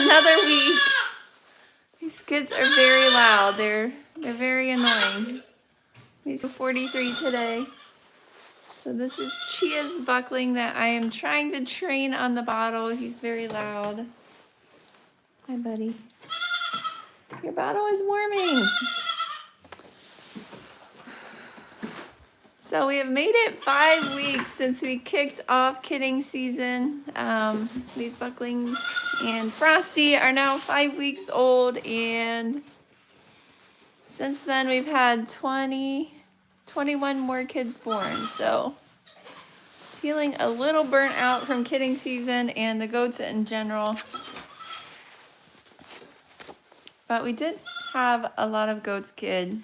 Another week. These kids are very loud. They're very annoying. He's 43 today. So this is Chia's buckling that I am trying to train on the bottle. He's very loud. Hi, buddy. Your bottle is warming. So we have made it 5 weeks since we kicked off kidding season. These bucklings and Frosty are now 5 weeks old, and since then we've had 21 more kids born. So feeling a little burnt out from kidding season and the goats in general. But we did have a lot of goats kid.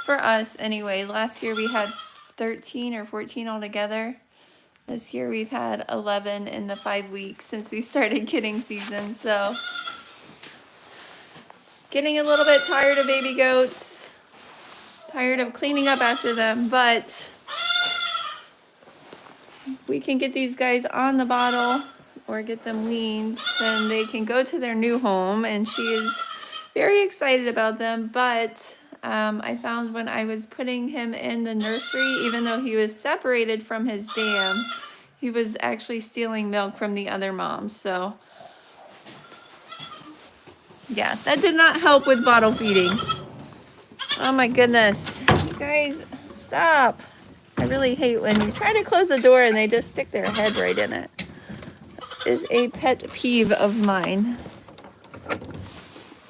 For us anyway. Last year we had 13 or 14 altogether. This year we've had 11 in the 5 weeks since we started kidding season. So getting a little bit tired of baby goats. Tired of cleaning up after them. But if we can get these guys on the bottle or get them weaned, then they can go to their new home. And she is very excited about them. But I found when I was putting him in the nursery, even though he was separated from his dam, he was actually stealing milk from the other moms. So yeah, that did not help with bottle feeding. Oh my goodness. You guys, stop. I really hate when you try to close the door and they just stick their head right in it. That is a pet peeve of mine.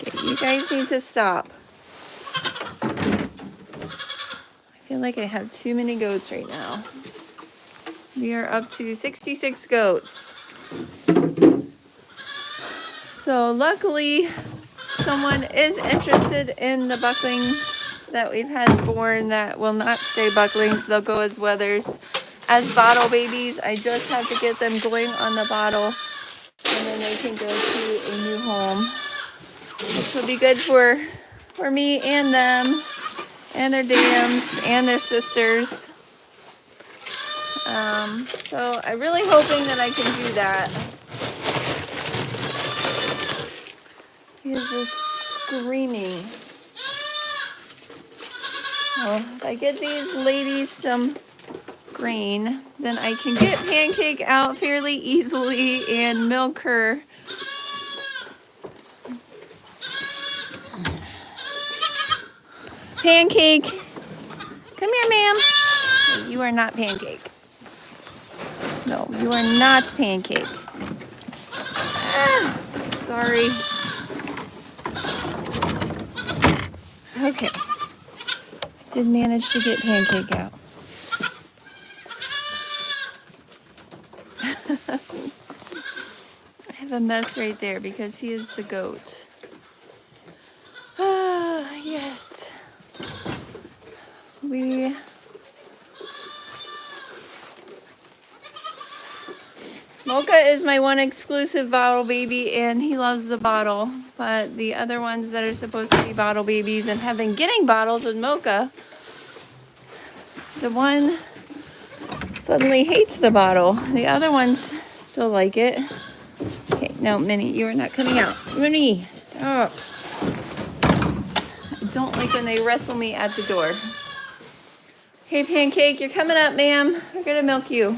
Okay, you guys need to stop. I feel like I have too many goats right now. We are up to 66 goats. So luckily, someone is interested in the bucklings that we've had born that will not stay bucklings. They'll go as wethers, as bottle babies. I just have to get them going on the bottle, and then they can go to a new home, which will be good for me and them, and their dams, and their sisters. So I'm really hoping that I can do that. He is just screaming. Well, if I get these ladies some grain, then I can get Pancake out fairly easily and milk her. Pancake, come here, ma'am. You are not Pancake. No, you are not Pancake. Ah, sorry. Okay. I did manage to get Pancake out. I have a mess right there because he is the goat. Ah, yes. Mocha is my one exclusive bottle baby, and he loves the bottle. But the other ones that are supposed to be bottle babies and have been getting bottles with Mocha, the one suddenly hates the bottle. The other ones still like it. Okay, no, Minnie, you are not coming out. Minnie, stop. I don't like when they wrestle me at the door. Hey, Pancake, you're coming up, ma'am. We're gonna milk you.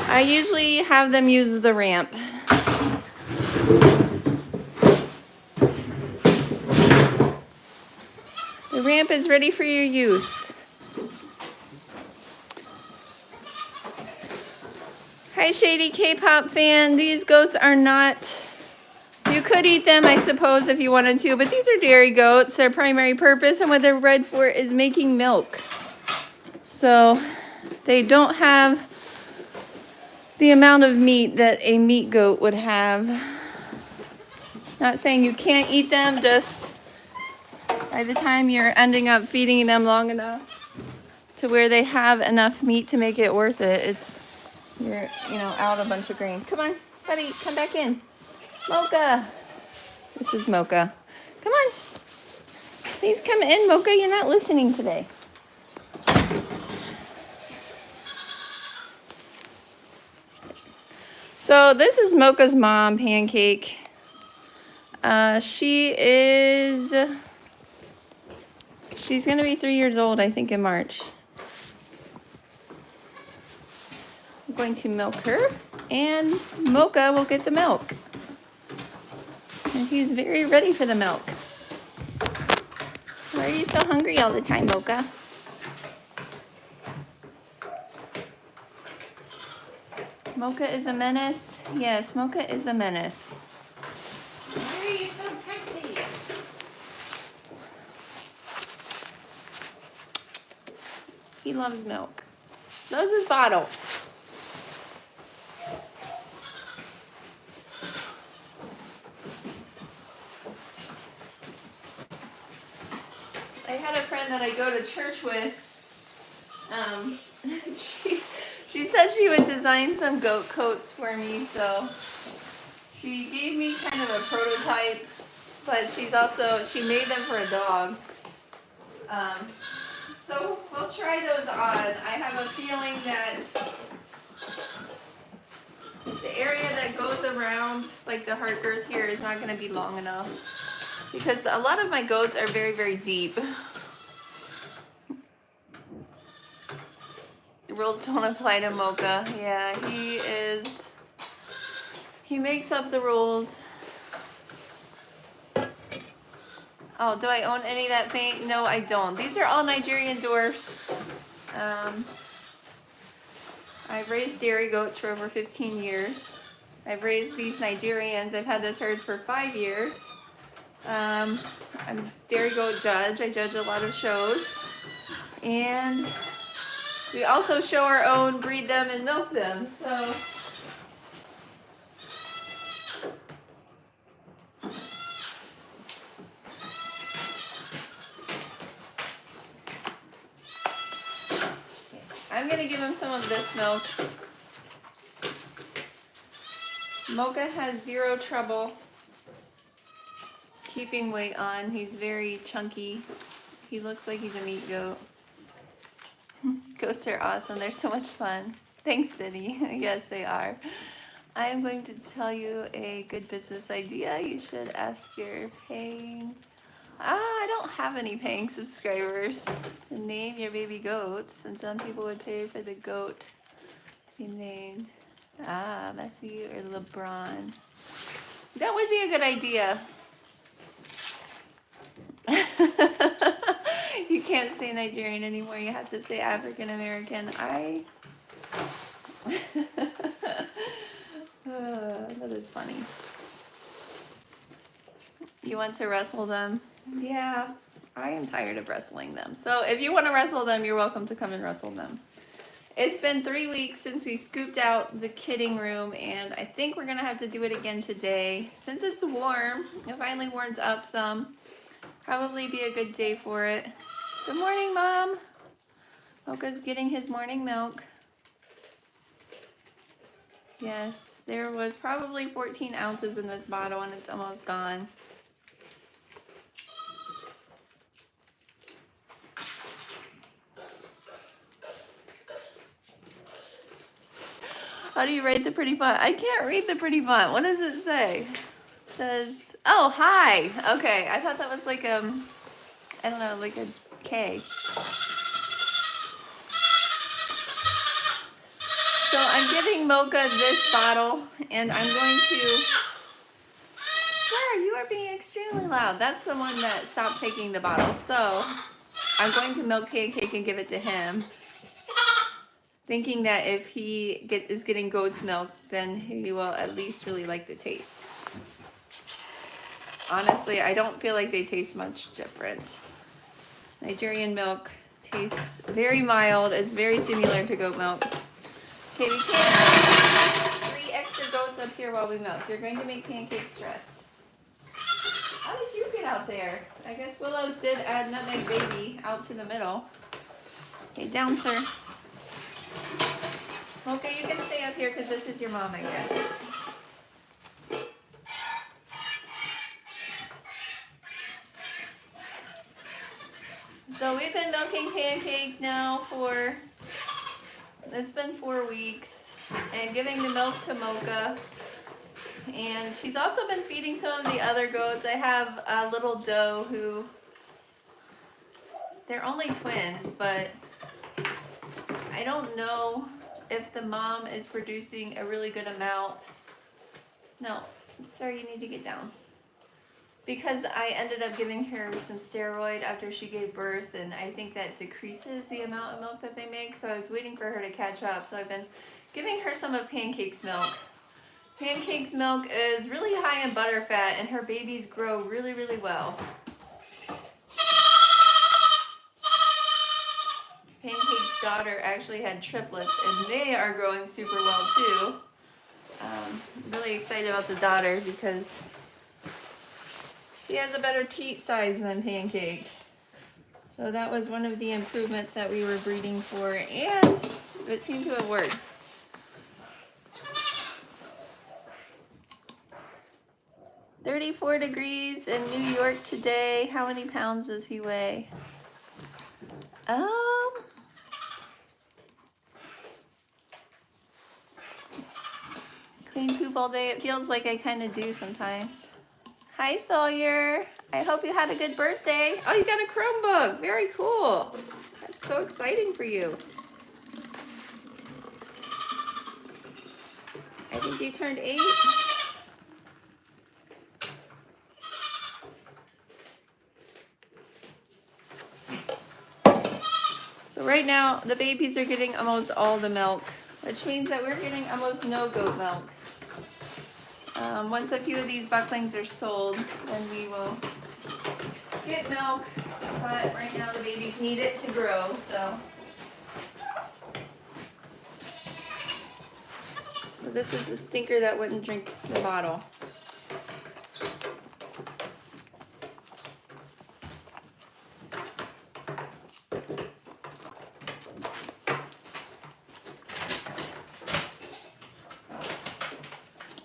I usually have them use the ramp. The ramp is ready for your use. Hi, Shady K-pop fan. These goats are not... You could eat them, I suppose, if you wanted to, but these are dairy goats. Their primary purpose and what they're bred for is making milk. So they don't have the amount of meat that a meat goat would have. Not saying you can't eat them, just by the time you're ending up feeding them long enough to where they have enough meat to make it worth it, you're out a bunch of grain. Come on, buddy, come back in. Mocha. This is Mocha. Come on. Please come in, Mocha. You're not listening today. So this is Mocha's mom, Pancake. She's gonna be 3 years old, I think, in March. I'm going to milk her, and Mocha will get the milk. And he's very ready for the milk. Why are you so hungry all the time, Mocha? Mocha is a menace? Yes, Mocha is a menace. Why are you so testy? He loves milk. Loves his bottle. I had a friend that I go to church with. She said she would design some goat coats for me, so she gave me kind of a prototype, but she made them for a dog. So we'll try those on. I have a feeling that the area that goes around, like the heart girth here, is not going to be long enough, because a lot of my goats are very, very deep. The rules don't apply to Mocha. Yeah, he makes up the rules. Oh, do I own any of that paint? No, I don't. These are all Nigerian dwarfs. I've raised dairy goats for over 15 years. I've raised these Nigerians. I've had this herd for 5 years. I'm a dairy goat judge. I judge a lot of shows. And we also show our own, breed them, and milk them. So I'm going to give him some of this milk. Mocha has zero trouble keeping weight on. He's very chunky. He looks like he's a meat goat. Goats are awesome. They're so much fun. Thanks, Vinny. Yes, they are. I am going to tell you a good business idea. You should ask your paying... I don't have any paying subscribers to name your baby goats, and some people would pay for the goat to be named. Messi or LeBron. That would be a good idea. You can't say Nigerian anymore. You have to say African American. That is funny. You want to wrestle them? Yeah, I am tired of wrestling them. So if you want to wrestle them, you're welcome to come and wrestle them. It's been 3 weeks since we scooped out the kidding room, and I think we're going to have to do it again today. Since it's warm, it finally warms up some. Probably be a good day for it. Good morning, Mom. Mocha's getting his morning milk. Yes, there was probably 14 ounces in this bottle, and it's almost gone. How do you read the pretty font? I can't read the pretty font. What does it say? It says, oh, hi. Okay, I thought that was like I don't know, like a K. So I'm giving Mocha this bottle, and I'm going to... Sir, you are being extremely loud. That's the one that stopped taking the bottle. So I'm going to milk Pancake and give it to him, thinking that if he is getting goat's milk, then he will at least really like the taste. Honestly, I don't feel like they taste much different. Nigerian milk tastes very mild. It's very similar to goat milk. Okay, we can't have 3 extra goats up here while we milk. You're going to make Pancake stressed. How did you get out there? I guess Willow did add Nutmeg Baby out to the middle. Okay, down, sir. Okay, you can stay up here because this is your mom, I guess. So we've been milking Pancake now it's been 4 weeks. and giving the milk to Mocha. And she's also been feeding some of the other goats. I have a little doe who, they're only twins, but I don't know if the mom is producing a really good amount. No, sorry, you need to get down. Because I ended up giving her some steroid after she gave birth, and I think that decreases the amount of milk that they make, so I was waiting for her to catch up. So I've been giving her some of Pancake's milk. Pancake's milk is really high in butter fat, and her babies grow really, really well. Pancake's daughter actually had triplets, and they are growing super well too. I'm really excited about the daughter because she has a better teat size than Pancake. So that was one of the improvements that we were breeding for, and it seemed to have worked. "34 degrees in New York today." How many pounds does he weigh? Clean poop all day. It feels like I kind of do sometimes. Hi, Sawyer. I hope you had a good birthday. Oh, you got a Chromebook. Very cool. That's so exciting for you. I think you turned 8. So right now, the babies are getting almost all the milk, which means that we're getting almost no goat milk. Once a few of these bucklings are sold, then we will get milk, but right now the babies need it to grow, so. So this is the stinker that wouldn't drink the bottle.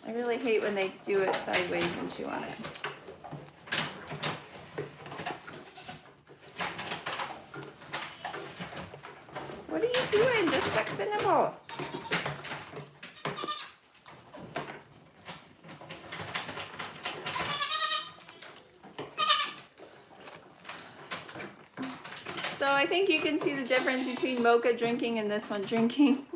I really hate when they do it sideways and chew on it. What are you doing? Just suck the nibble. So I think you can see the difference between Mocha drinking and this one drinking.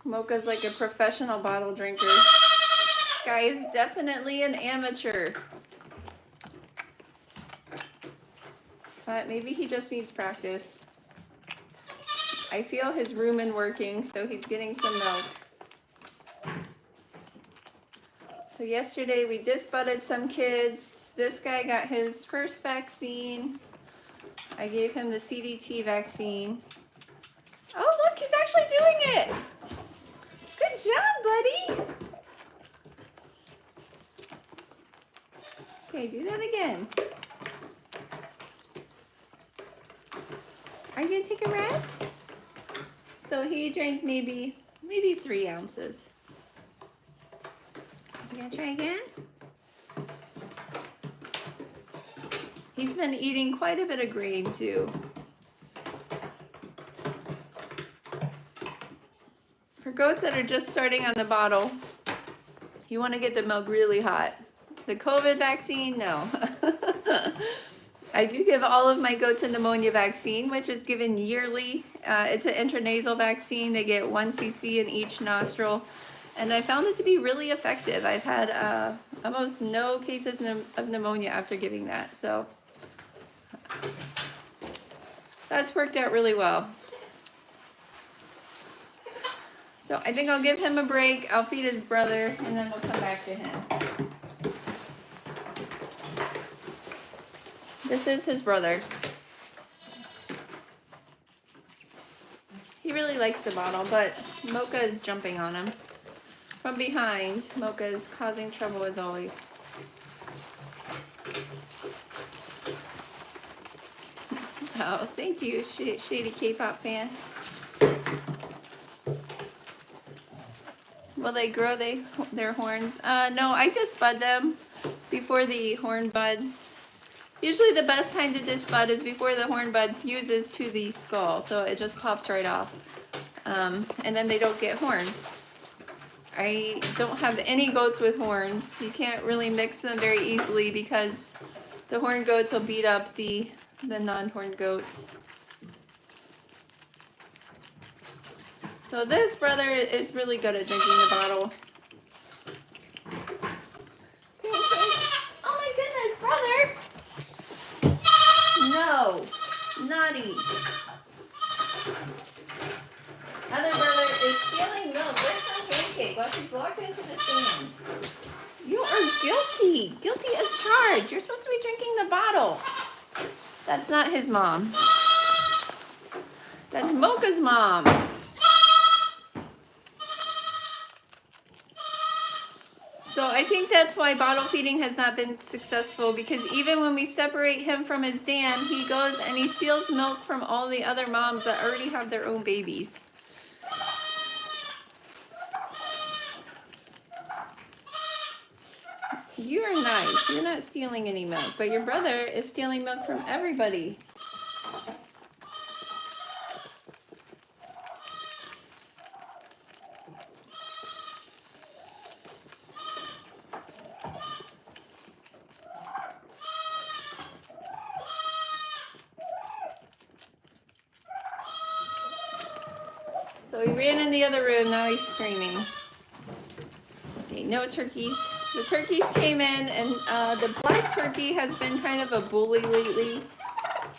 Mocha's like a professional bottle drinker. This guy is definitely an amateur. But maybe he just needs practice. I feel his rumen working, so he's getting some milk. So yesterday we disbudded some kids. This guy got his first vaccine. I gave him the CDT vaccine. Oh, look, he's actually doing it. Good job, buddy. Okay, do that again. Are you gonna take a rest? So he drank maybe 3 ounces. You gonna try again? He's been eating quite a bit of grain too. For goats that are just starting on the bottle, you want to get the milk really hot. The COVID vaccine, no. I do give all of my goats a pneumonia vaccine, which is given yearly. It's an intranasal vaccine. They get 1 cc in each nostril. And I found it to be really effective. I've had almost no cases of pneumonia after giving that. So that's worked out really well. So I think I'll give him a break. I'll feed his brother, and then we'll come back to him. This is his brother. He really likes the bottle, but Mocha is jumping on him from behind. Mocha is causing trouble as always. Oh, thank you, Shady K-pop fan. Will they grow their horns? No, I disbud them before the horn bud. Usually the best time to disbud is before the horn bud fuses to the skull, so it just pops right off. and then they don't get horns. I don't have any goats with horns. You can't really mix them very easily because the horned goats will beat up the non-horned goats. So this brother is really good at drinking the bottle. Oh my goodness, brother! No, naughty. Other brother is stealing milk. Where's my pancake? Well, she's locked into the stand. You are guilty. Guilty as charged. You're supposed to be drinking the bottle. That's not his mom. That's Mocha's mom. So I think that's why bottle feeding has not been successful, because even when we separate him from his dam, he goes and he steals milk from all the other moms that already have their own babies. You are nice. You're not stealing any milk, but your brother is stealing milk from everybody. So he ran in the other room, now he's screaming. Okay, no turkeys. The turkeys came in, and the black turkey has been kind of a bully lately.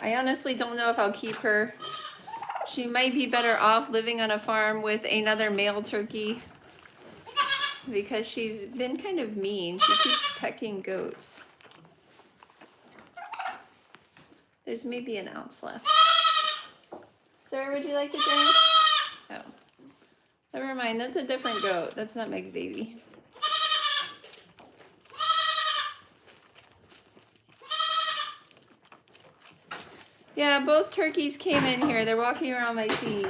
I honestly don't know if I'll keep her. She might be better off living on a farm with another male turkey, because she's been kind of mean. She keeps pecking goats. There's maybe an ounce left. Sir, would you like a drink? Oh, never mind. That's a different goat. That's not Meg's baby. Yeah, both turkeys came in here. They're walking around my feet.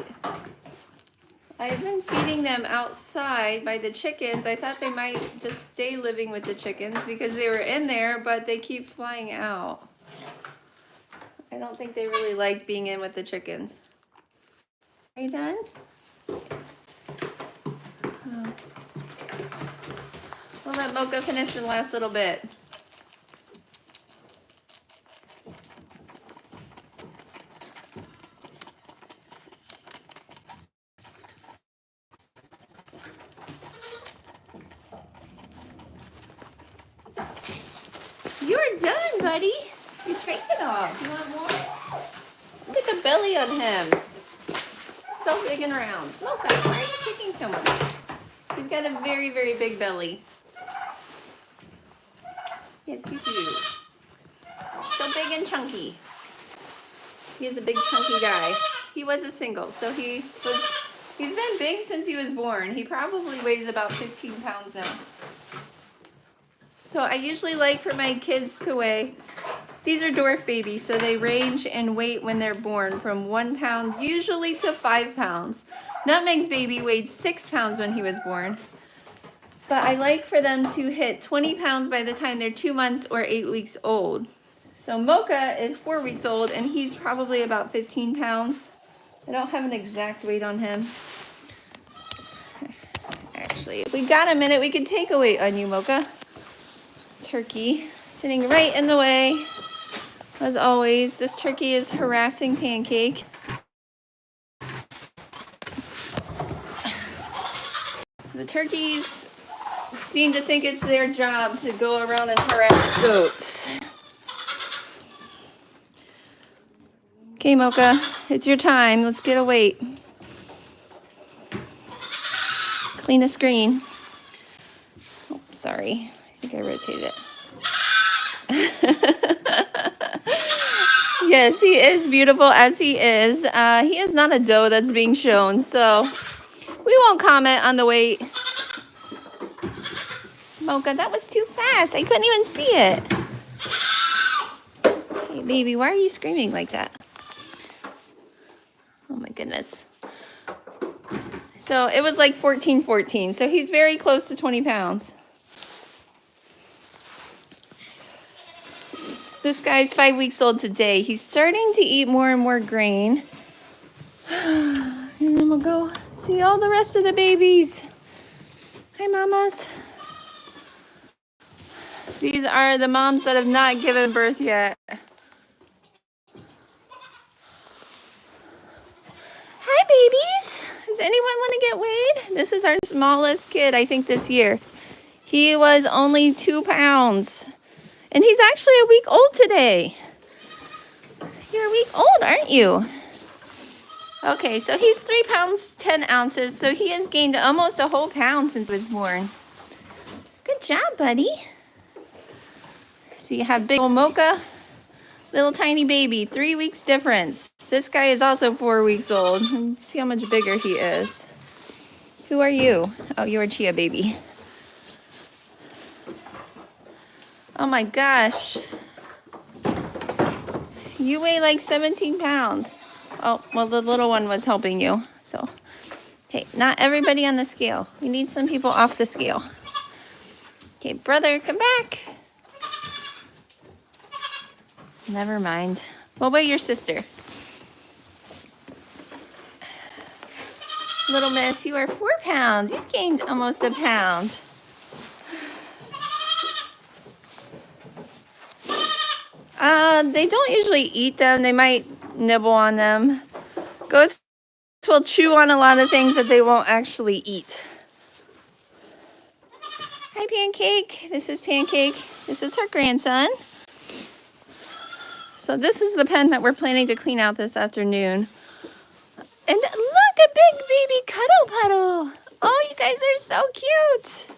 I've been feeding them outside by the chickens. I thought they might just stay living with the chickens because they were in there, but they keep flying out. I don't think they really like being in with the chickens. Are you done? Oh. We'll let Mocha finish the last little bit. You're done, buddy. You drank it all. You want more? Look at the belly on him. So big and round. Mocha, why are you kicking so much? He's got a very, very big belly. Yes, you do. So big and chunky. He is a big chunky guy. He was a single, so he's been big since he was born. He probably weighs about 15 pounds now. So I usually like for my kids to weigh, these are dwarf babies, so they range in weight when they're born from 1 pound usually to 5 pounds. Nutmeg's baby weighed 6 pounds when he was born. But I like for them to hit 20 pounds by the time they're 2 months or 8 weeks old. So Mocha is 4 weeks old, and he's probably about 15 pounds. I don't have an exact weight on him. Actually, if we got a minute, we could take a weight on you, Mocha. Turkey sitting right in the way. As always, this turkey is harassing Pancake. The turkeys seem to think it's their job to go around and harass goats. Okay, Mocha, it's your time. Let's get a weight. Clean the screen. Oh, sorry. I think I rotated it. Yes, he is beautiful as he is. He is not a doe that's being shown, so we won't comment on the weight. Mocha, that was too fast. I couldn't even see it. Hey, baby, why are you screaming like that? Oh, my goodness. So it was like 14. So he's very close to 20 pounds. This guy's 5 weeks old today. He's starting to eat more and more grain. And then we'll go See all the rest of the babies. Hi, mamas. These are the moms that have not given birth yet. Hi, babies. Does anyone want to get weighed? This is our smallest kid, I think, this year. He was only 2 pounds. And he's actually a week old today. You're a week old, aren't you? Okay, so he's 3 pounds, 10 ounces. So he has gained almost a whole pound since he was born. Good job, buddy. So you have big old Mocha, little tiny baby, 3 weeks difference. This guy is also 4 weeks old. See how much bigger he is. Who are you? Oh, you're a Chia baby. Oh my gosh. You weigh like 17 pounds. Oh, well, the little one was helping you. So, hey, not everybody on the scale. We need some people off the scale. Okay, brother, come back. Never mind. We'll weigh your sister. Little miss, you are 4 pounds. You've gained almost a pound. They don't usually eat them. They might nibble on them. Goats will chew on a lot of things that they won't actually eat. Hi, Pancake. This is Pancake. This is her grandson. So this is the pen that we're planning to clean out this afternoon. And look, a big baby cuddle puddle. Oh, you guys are so cute.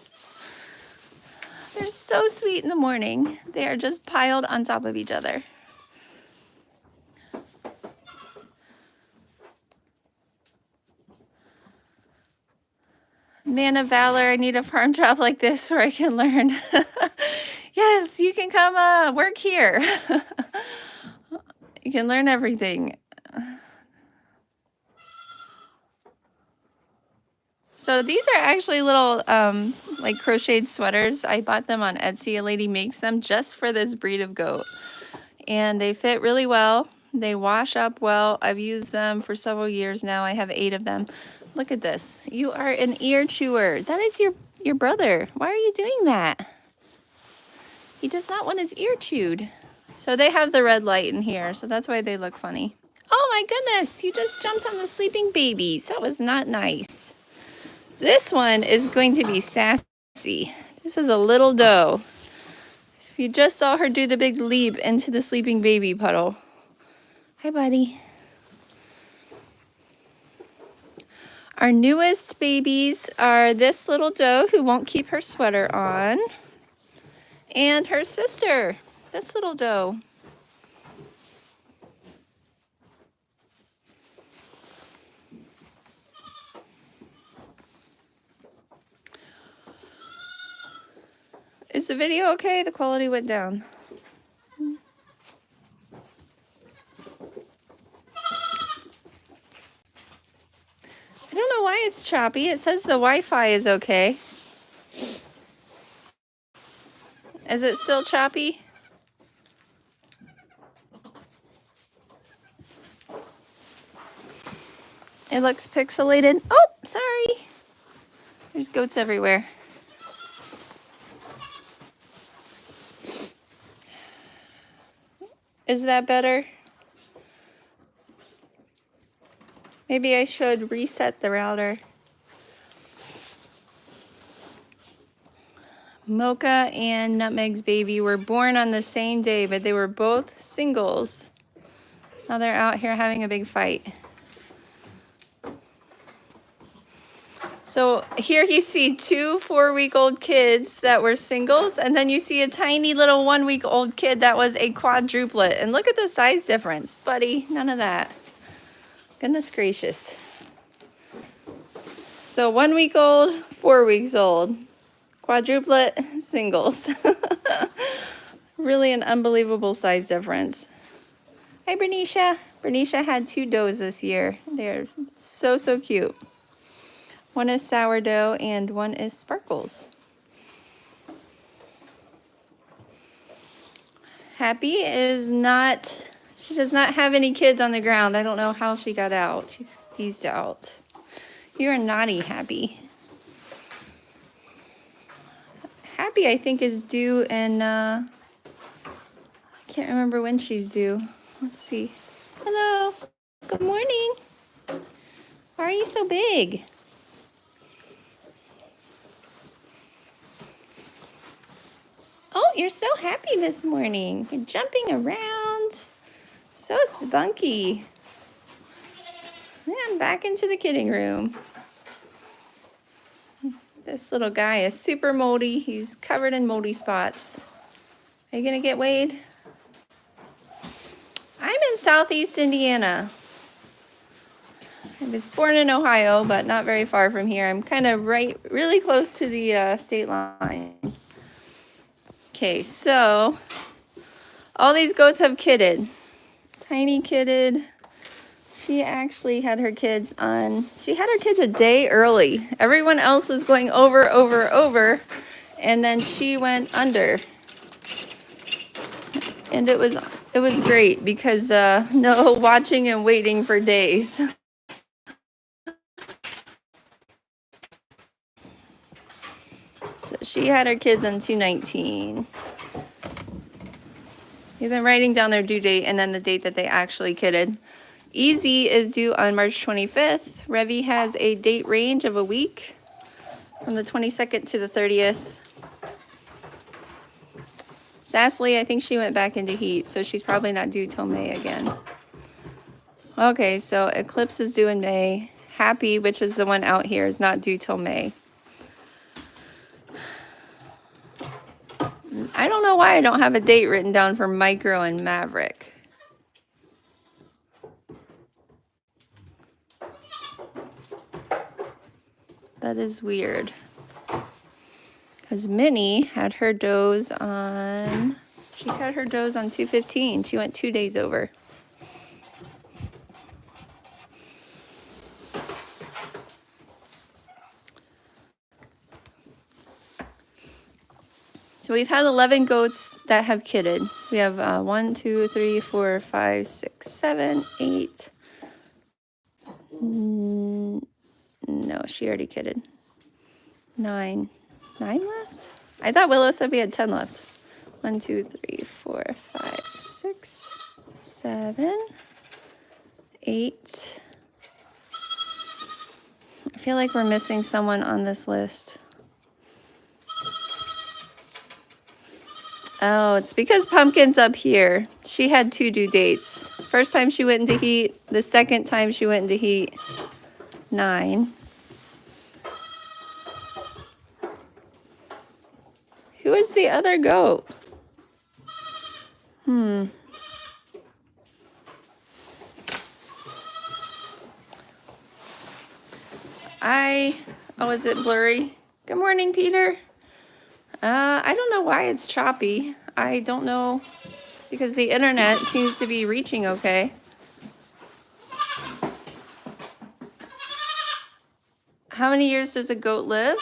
They're so sweet in the morning. They are just piled on top of each other. Man of valor, I need a farm job like this where I can learn. Yes, you can come work here. You can learn everything. So these are actually little like crocheted sweaters. I bought them on Etsy. A lady makes them just for this breed of goat. And they fit really well. They wash up well. I've used them for several years now. I have 8 of them. Look at this. You are an ear chewer. That is your brother. Why are you doing that? He does not want his ear chewed. So they have the red light in here, so that's why they look funny. Oh my goodness, you just jumped on the sleeping babies. That was not nice. This one is going to be sassy. This is a little doe. You just saw her do the big leap into the sleeping baby puddle. Hi, buddy. Our newest babies are this little doe who won't keep her sweater on, and her sister, this little doe. Is the video okay? The quality went down. I don't know why it's choppy. It says the Wi-Fi is okay. Is it still choppy? It looks pixelated. Oh, sorry. There's goats everywhere. Is that better? Maybe I should reset the router. Mocha and Nutmeg's baby were born on the same day, but they were both singles. Now they're out here having a big fight. So here you see 2 4-week-old kids that were singles, and then you see a tiny little 1-week-old kid that was a quadruplet. And look at the size difference, buddy. None of that. Goodness gracious. So 1-week-old, 4 weeks old. Quadruplet, singles. Really an unbelievable size difference. Hi, Bernicia. Bernicia had 2 does this year. They're so, so cute. One is sourdough and one is sparkles. Happy is not, she does not have any kids on the ground. I don't know how she got out. She's skeezed out. You're naughty, Happy. Happy, I think, is due in, I can't remember when she's due. Let's see. Hello. Good morning. Why are you so big? Oh, you're so happy this morning. You're jumping around. So spunky. Yeah, I'm back into the kidding room. This little guy is super moldy. He's covered in moldy spots. Are you gonna get weighed? I'm in Southeast Indiana. I was born in Ohio, but not very far from here. I'm kind of really close to the state line. Okay, so all these goats have kidded. Tiny kidded. She actually had her kids a day early. Everyone else was going over, and then she went under. And it was great because no watching and waiting for days. So she had her kids on 2/19. We've been writing down their due date and then the date that they actually kidded. Easy is due on March 25th. Revy has a date range of a week from the 22nd to the 30th. Sassly, I think she went back into heat, so she's probably not due till May again. Okay, so Eclipse is due in May. Happy, which is the one out here, is not due till May. I don't know why I don't have a date written down for Micro and Maverick. That is weird. Because Minnie had her does on, 2/15. She went 2 days over. So we've had 11 goats that have kidded. We have 1, 2, 3, 4, 5, 6, 7, 8. No, she already kidded. 9. 9 left? I thought Willow said we had 10 left. 1, 2, 3, 4, 5, 6, 7, 8. I feel like we're missing someone on this list. Oh, it's because Pumpkin's up here. She had 2 due dates. First time she went into heat. The second time she went into heat. 9. Who is the other goat? Oh, is it blurry? Good morning, Peter. I don't know why it's choppy. I don't know, because the internet seems to be reaching okay. How many years does a goat live?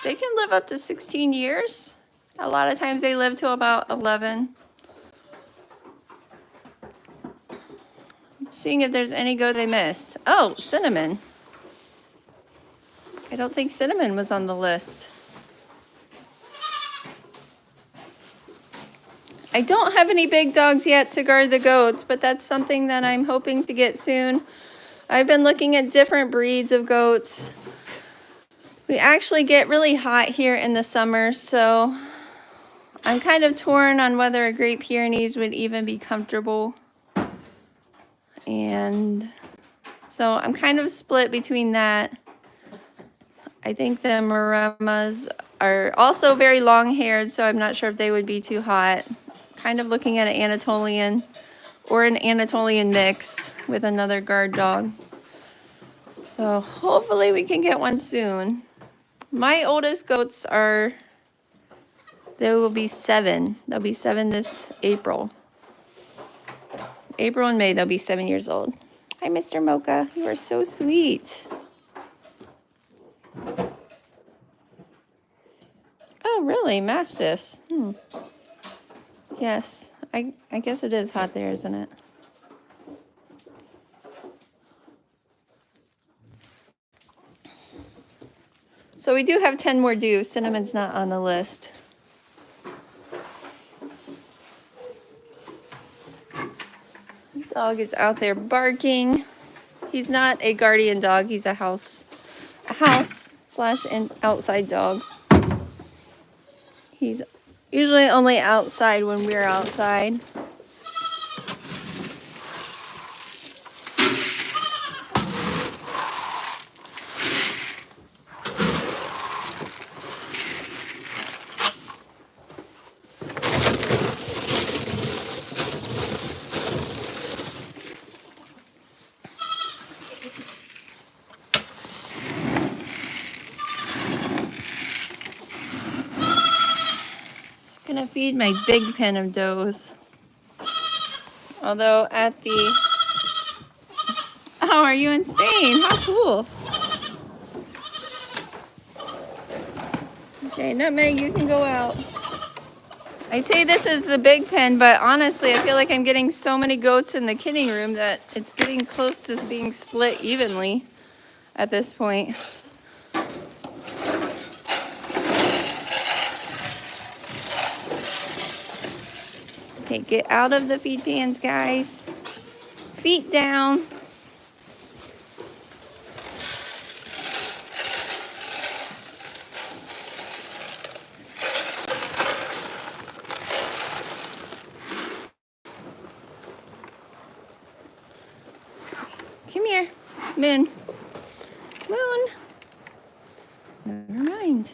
They can live up to 16 years. A lot of times they live to about 11. Seeing if there's any goat they missed. Oh, Cinnamon. I don't think Cinnamon was on the list. I don't have any big dogs yet to guard the goats, but that's something that I'm hoping to get soon. I've been looking at different breeds of goats. We actually get really hot here in the summer, so I'm kind of torn on whether a Great Pyrenees would even be comfortable. And so I'm kind of split between that. I think the Maramas are also very long-haired, so I'm not sure if they would be too hot. Kind of looking at an Anatolian or an Anatolian mix with another guard dog. So hopefully we can get one soon. My oldest goats they will be 7. They'll be 7 this April. April and May, they'll be 7 years old. Hi, Mr. Mocha. You are so sweet. Oh, really? Mastiffs. Yes. I guess it is hot there, isn't it? So we do have 10 more due. Cinnamon's not on the list. Dog is out there barking. He's not a guardian dog. He's a house slash outside dog. He's usually only outside when we're outside. Gonna feed my big pen of does. Although at the... Oh, are you in Spain? How cool. Okay, Nutmeg, you can go out. I say this is the big pen, but honestly, I feel like I'm getting so many goats in the kidding room that it's getting close to being split evenly at this point. Okay, get out of the feed pans, guys. Feet down. Come here, Moon. Moon. Never mind.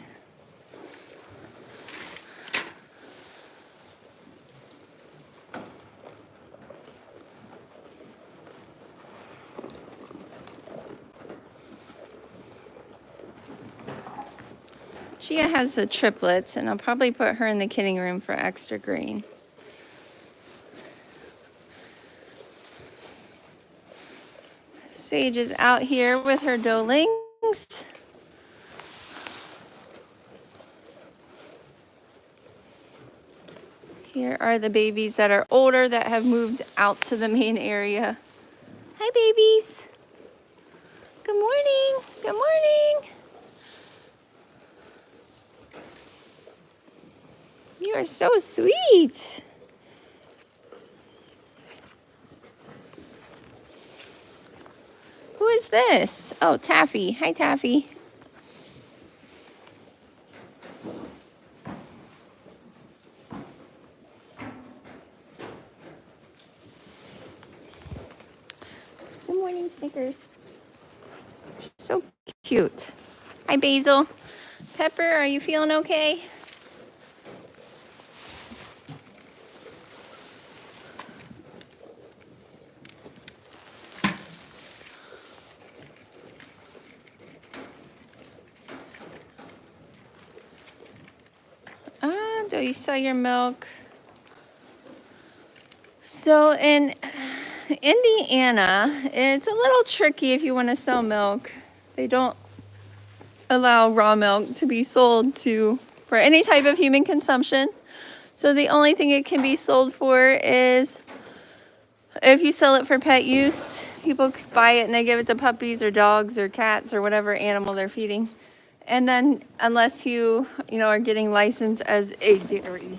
Gia has the triplets, and I'll probably put her in the kidding room for extra green. Sage is out here with her doelings. Here are the babies that are older that have moved out to the main area. Hi, babies. Good morning. Good morning. You are so sweet. Who is this? Oh, Taffy. Hi, Taffy. Good morning, Snickers. So cute. Hi, Basil. Pepper, are you feeling okay? Do you sell your milk? So in Indiana, it's a little tricky if you want to sell milk. They don't allow raw milk to be sold for any type of human consumption. So the only thing it can be sold for is if you sell it for pet use. People buy it and they give it to puppies or dogs or cats or whatever animal they're feeding. And then unless you are getting licensed as a dairy.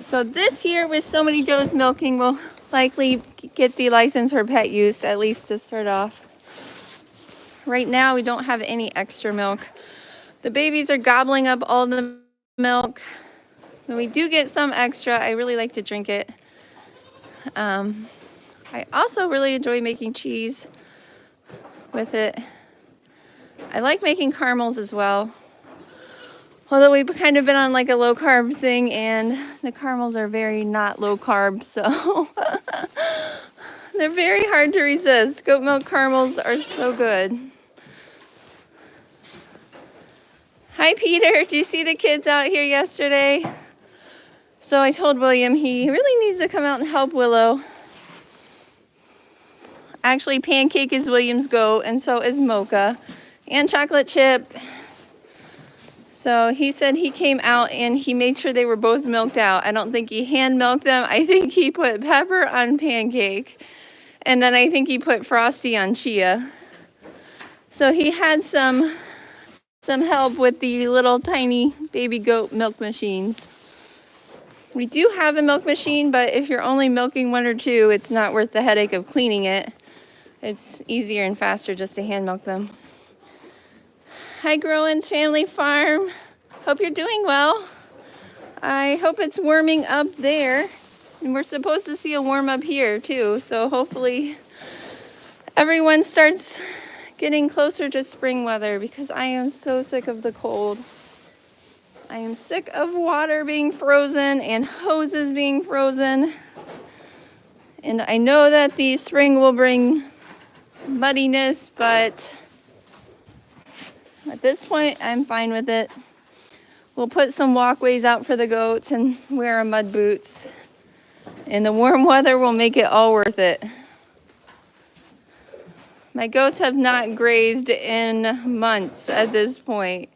So this year with so many does milking, we'll likely get the license for pet use, at least to start off. Right now we don't have any extra milk. The babies are gobbling up all the milk. When we do get some extra, I really like to drink it. I also really enjoy making cheese with it. I like making caramels as well. Although we've kind of been on like a low carb thing and the caramels are very not low carb, so they're very hard to resist. Goat milk caramels are so good. Hi, Peter. Did you see the kids out here yesterday? So I told William he really needs to come out and help Willow. Actually, Pancake is William's goat, and so is Mocha, and Chocolate Chip. So he said he came out and he made sure they were both milked out. I don't think he hand milked them. I think he put Pepper on Pancake, and then I think he put Frosty on Chia. So he had some help with the little tiny baby goat milk machines. We do have a milk machine, but if you're only milking 1 or 2, it's not worth the headache of cleaning it. It's easier and faster just to hand milk them. Hi, Groen's Family Farm. Hope you're doing well. I hope it's warming up there. And we're supposed to see a warm up here too. So hopefully everyone starts getting closer to spring weather, because I am so sick of the cold. I am sick of water being frozen and hoses being frozen. And I know that the spring will bring muddiness, but at this point, I'm fine with it. We'll put some walkways out for the goats and wear our mud boots. And the warm weather will make it all worth it. My goats have not grazed in months at this point.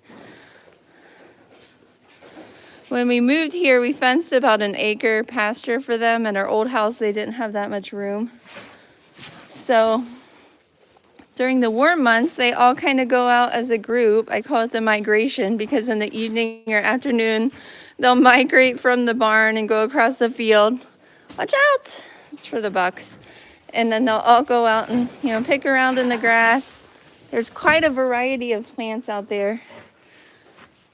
When we moved here, we fenced about an acre pasture for them. At our old house, they didn't have that much room. So during the warm months, they all kind of go out as a group. I call it the migration, because in the evening or afternoon, they'll migrate from the barn and go across the field. Watch out! It's for the bucks. And then they'll all go out and, pick around in the grass. There's quite a variety of plants out there.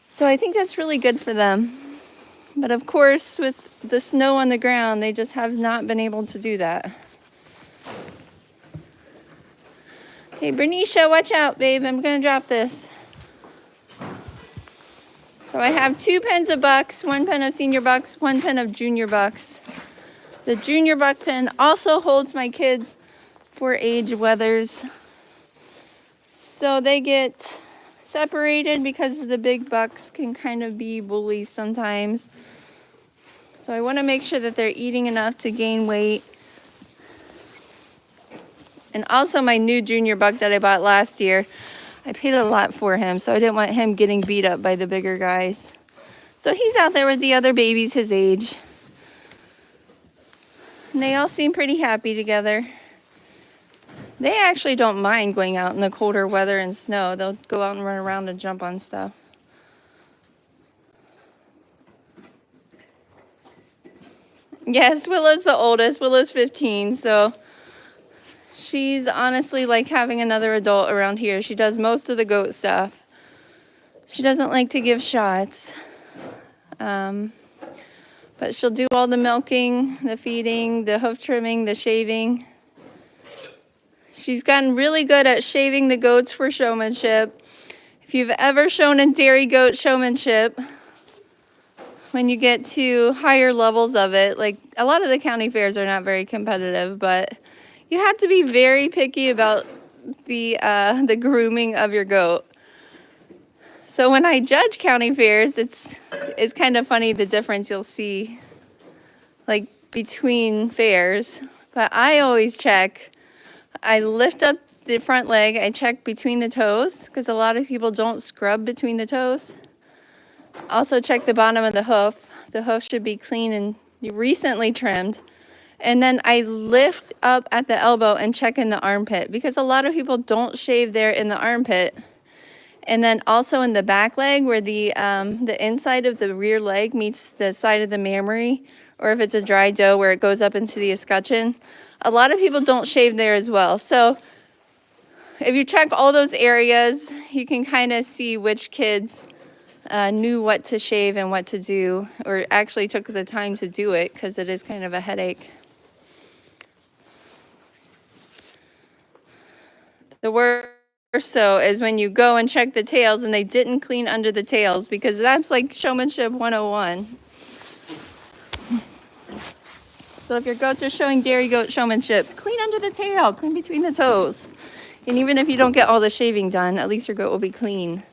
So I think that's really good for them. But of course, with the snow on the ground, they just have not been able to do that. Okay, Bernicia, watch out, babe. I'm going to drop this. So I have 2 pens of bucks, 1 pen of senior bucks, 1 pen of junior bucks. The junior buck pen also holds my kids' 4-age wethers. So they get separated because the big bucks can kind of be bullies sometimes. So I want to make sure that they're eating enough to gain weight. And also my new junior buck that I bought last year, I paid a lot for him, so I didn't want him getting beat up by the bigger guys. So he's out there with the other babies his age. And they all seem pretty happy together. They actually don't mind going out in the colder weather and snow. They'll go out and run around and jump on stuff. Yes, Willow's the oldest. Willow's 15, so she's honestly like having another adult around here. She does most of the goat stuff. She doesn't like to give shots. But she'll do all the milking, the feeding, the hoof trimming, the shaving. She's gotten really good at shaving the goats for showmanship. If you've ever shown a dairy goat showmanship, when you get to higher levels of it, like a lot of the county fairs are not very competitive, but you have to be very picky about the grooming of your goat. So when I judge county fairs, it's kind of funny the difference you'll see like between fairs. But I always check. I lift up the front leg. I check between the toes, because a lot of people don't scrub between the toes. Also check the bottom of the hoof. The hoof should be clean and recently trimmed. And then I lift up at the elbow and check in the armpit, because a lot of people don't shave there in the armpit. And then also in the back leg, where the inside of the rear leg meets the side of the mammary, or if it's a dry doe where it goes up into the escutcheon. A lot of people don't shave there as well. So if you check all those areas, you can kind of see which kids knew what to shave and what to do, or actually took the time to do it, because it is kind of a headache. The worst though is when you go and check the tails and they didn't clean under the tails, because that's like showmanship 101. So if your goats are showing dairy goat showmanship, clean under the tail, clean between the toes. And even if you don't get all the shaving done, at least your goat will be clean.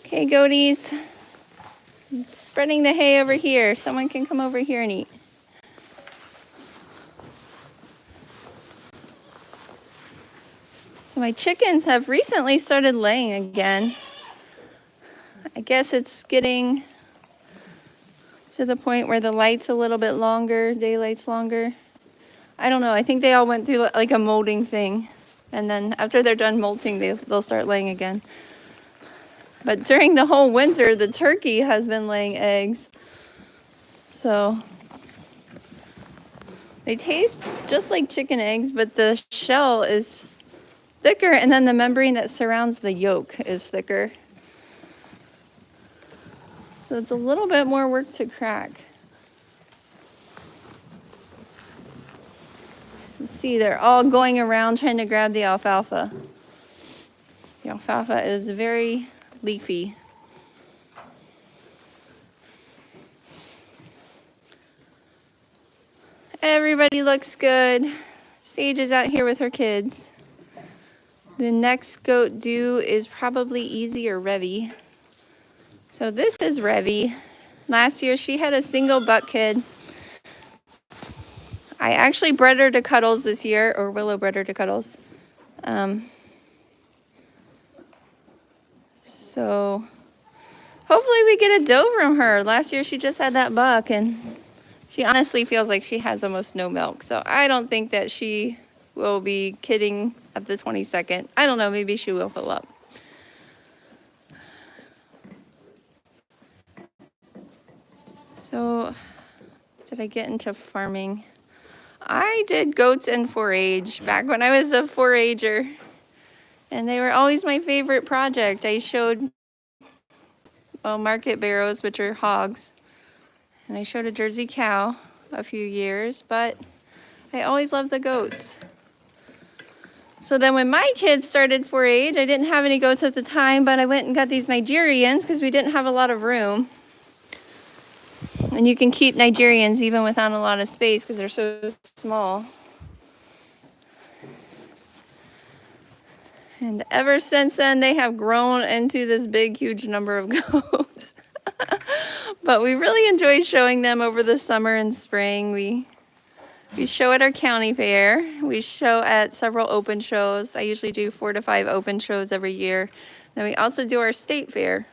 Okay, goaties, spreading the hay over here. Someone can come over here and eat. So my chickens have recently started laying again. I guess it's getting to the point where the light's a little bit longer, daylight's longer. I don't know. I think they all went through like a molding thing. And then after they're done molting, they'll start laying again. But during the whole winter, the turkey has been laying eggs. So they taste just like chicken eggs, but the shell is thicker, and then the membrane that surrounds the yolk is thicker. So it's a little bit more work to crack. Let's see, they're all going around trying to grab the alfalfa. The alfalfa is very leafy. Everybody looks good. Sage is out here with her kids. The next goat due is probably Easy or Revy. So this is Revy. Last year she had a single buck kid. I actually bred her to Cuddles this year, or Willow bred her to Cuddles. So hopefully we get a doe from her. Last year she just had that buck, and she honestly feels like she has almost no milk. So I don't think that she will be kidding at the 22nd. I don't know, maybe she will fill up. So did I get into farming? I did goats and 4-H back when I was a 4-H'er. And they were always my favorite project. I showed, market barrows, which are hogs. And I showed a Jersey cow a few years, but I always loved the goats. So then when my kids started 4-H, I didn't have any goats at the time, but I went and got these Nigerians because we didn't have a lot of room. And you can keep Nigerians even without a lot of space because they're so small. And ever since then, they have grown into this big, huge number of goats. But we really enjoy showing them over the summer and spring. We show at our county fair. We show at several open shows. I usually do 4 to 5 open shows every year. Then we also do our state fair.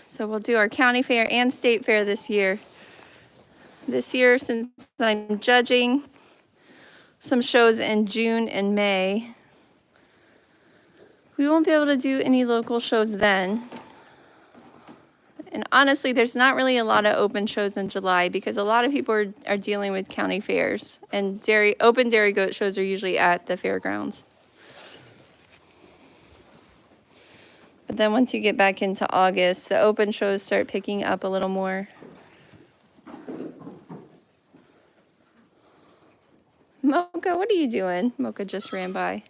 So we'll do our county fair and state fair this year. This year, since I'm judging some shows in June and May, we won't be able to do any local shows then. And honestly, there's not really a lot of open shows in July because a lot of people are dealing with county fairs. And open dairy goat shows are usually at the fairgrounds. But then once you get back into August, the open shows start picking up a little more. Mocha, what are you doing? Mocha just ran by.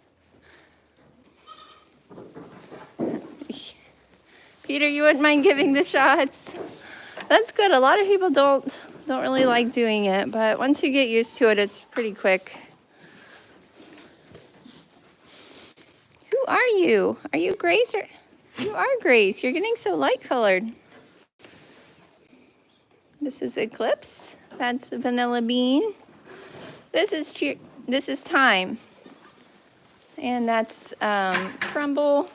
Peter, you wouldn't mind giving the shots? That's good. A lot of people don't really like doing it, but once you get used to it, it's pretty quick. Who are you? Are you Grace? You are Grace. You're getting so light colored. This is Eclipse. That's Vanilla Bean. This is Time. And that's Crumble.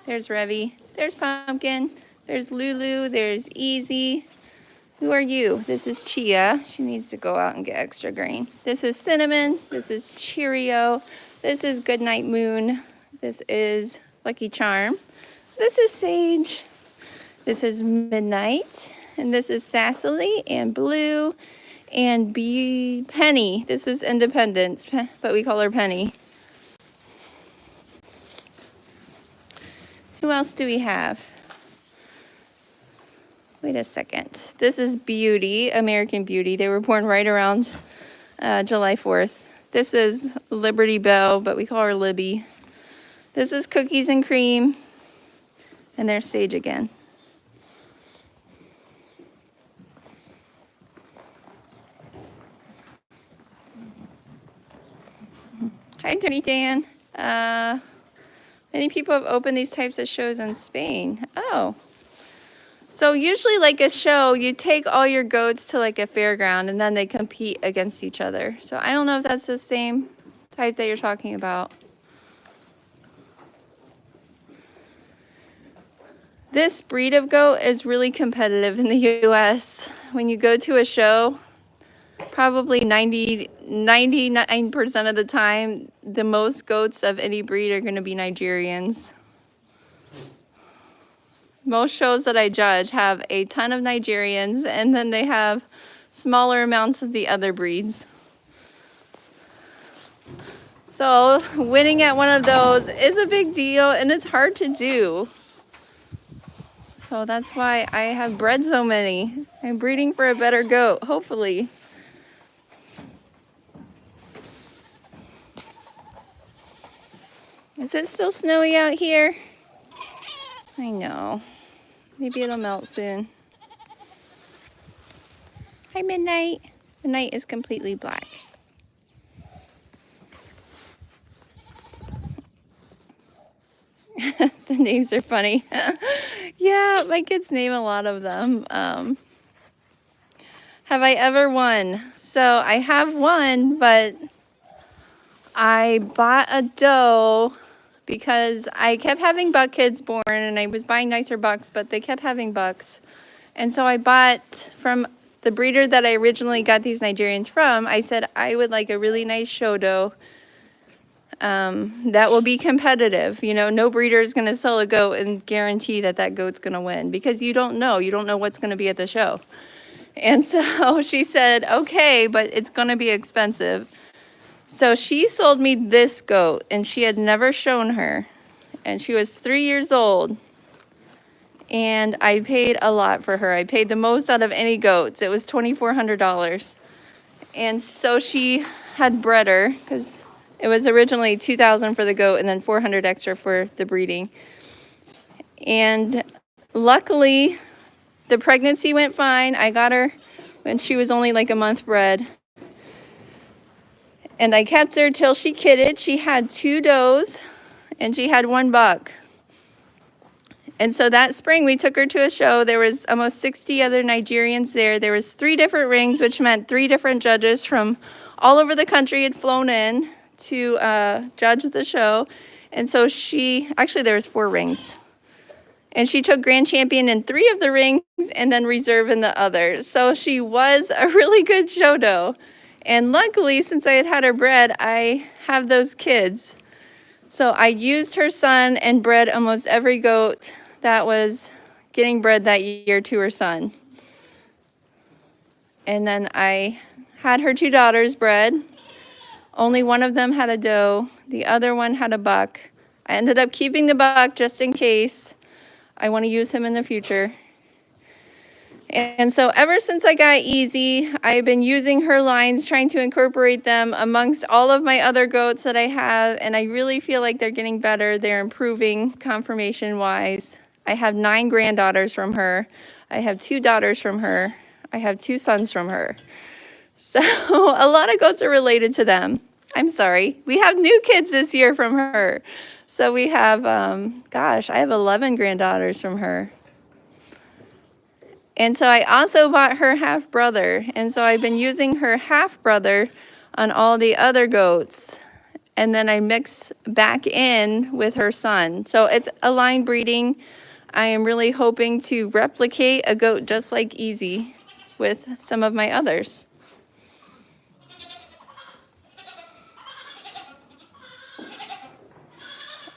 There's Revy. There's Pumpkin. There's Lulu. There's Easy. Who are you? This is Chia. She needs to go out and get extra grain. This is Cinnamon. This is Cheerio. This is Goodnight Moon. This is Lucky Charm. This is Sage. This is Midnight. And this is Sassily and Blue and Penny. This is Independence, but we call her Penny. Who else do we have? Wait a second. This is Beauty, American Beauty. They were born right around July 4th. This is Liberty Bell, but we call her Libby. This is Cookies and Cream. And there's Sage again. Hi, Dirty Dan. Many people have opened these types of shows in Spain. Oh. So usually like a show, you take all your goats to like a fairground and then they compete against each other. So I don't know if that's the same type that you're talking about. This breed of goat is really competitive in the US. When you go to a show, probably 99% of the time, the most goats of any breed are going to be Nigerians. Most shows that I judge have a ton of Nigerians, and then they have smaller amounts of the other breeds. So winning at one of those is a big deal, and it's hard to do. So that's why I have bred so many. I'm breeding for a better goat, hopefully. Is it still snowy out here? I know. Maybe it'll melt soon. Hi, Midnight. The night is completely black. The names are funny. Yeah, my kids name a lot of them. Have I ever won? So I have won, but I bought a doe because I kept having buck kids born, and I was buying nicer bucks, but they kept having bucks. And so I bought from the breeder that I originally got these Nigerians from. I said I would like a really nice show doe that will be competitive. You know, no breeder is going to sell a goat and guarantee that that goat's going to win, because you don't know. You don't know what's going to be at the show. And so she said, okay, but it's going to be expensive. So she sold me this goat, and she had never shown her. And she was 3 years old. And I paid a lot for her. I paid the most out of any goats. It was $2,400. And so she had bred her, because it was originally $2,000 for the goat and then $400 extra for the breeding. And luckily, the pregnancy went fine. I got her when she was only like a month bred. And I kept her till she kidded. She had 2 does and she had 1 buck. And so that spring we took her to a show. There was almost 60 other Nigerians there. There was 3 different rings, which meant 3 different judges from all over the country had flown in to judge the show. And so actually there was 4 rings. And she took grand champion in 3 of the rings and then reserve in the others. So she was a really good show doe. And luckily, since I had her bred, I have those kids. So I used her son and bred almost every goat that was getting bred that year to her son. And then I had her 2 daughters bred. Only one of them had a doe. The other one had a buck. I ended up keeping the buck just in case I want to use him in the future. And so ever since I got Easy, I've been using her lines, trying to incorporate them amongst all of my other goats that I have, and I really feel like they're getting better. They're improving conformation-wise. I have 9 granddaughters from her. I have 2 daughters from her. I have 2 sons from her. So a lot of goats are related to them. I'm sorry. We have new kids this year from her. So we have, I have 11 granddaughters from her. And so I also bought her half-brother. And so I've been using her half-brother on all the other goats. And then I mix back in with her son. So it's a line breeding. I am really hoping to replicate a goat just like Easy with some of my others.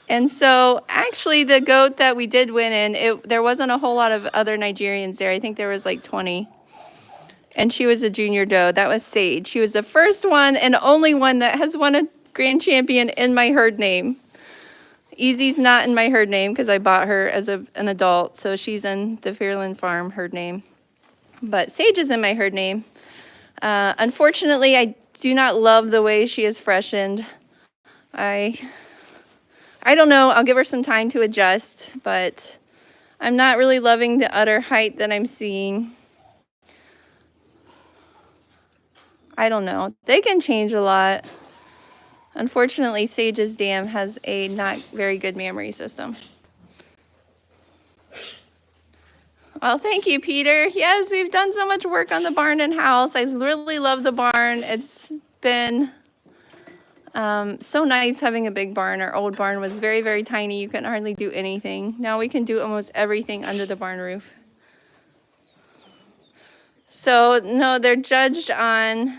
And so actually the goat that we did win in, there wasn't a whole lot of other Nigerians there. I think there was like 20. And she was a junior doe. That was Sage. She was the first one and only one that has won a grand champion in my herd name. Easy's not in my herd name because I bought her as an adult. So she's in the Fairland Farm herd name. But Sage is in my herd name. Unfortunately, I do not love the way she is freshened. I don't know, I'll give her some time to adjust, but I'm not really loving the udder height that I'm seeing. I don't know. They can change a lot. Unfortunately, Sage's dam has a not very good mammary system. Well, thank you, Peter. Yes, we've done so much work on the barn and house. I really love the barn. It's been So nice having a big barn. Our old barn was very, very tiny. You couldn't hardly do anything. Now we can do almost everything under the barn roof. So no, they're judged on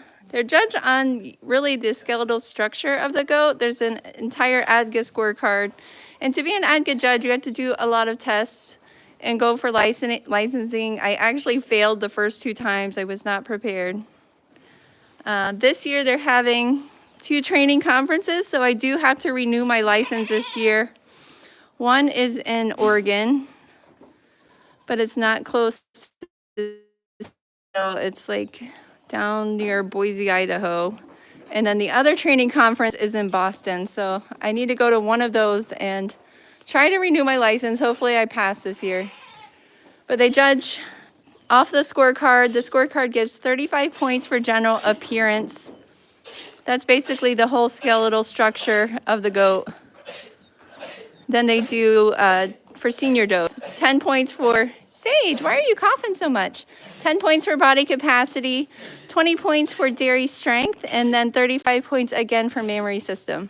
really the skeletal structure of the goat. There's an entire ADGA scorecard. And to be an ADGA judge, you have to do a lot of tests and go for licensing. I actually failed the first 2 times. I was not prepared. This year they're having 2 training conferences, so I do have to renew my license this year. One is in Oregon, but it's not close to, it's like down near Boise, Idaho. And then the other training conference is in Boston, so I need to go to one of those and try to renew my license. Hopefully I pass this year. But they judge off the scorecard. The scorecard gives 35 points for general appearance. That's basically the whole skeletal structure of the goat. Then they do, for senior does, 10 points for, Sage, why are you coughing so much? 10 points for body capacity, 20 points for dairy strength, and then 35 points again for memory system.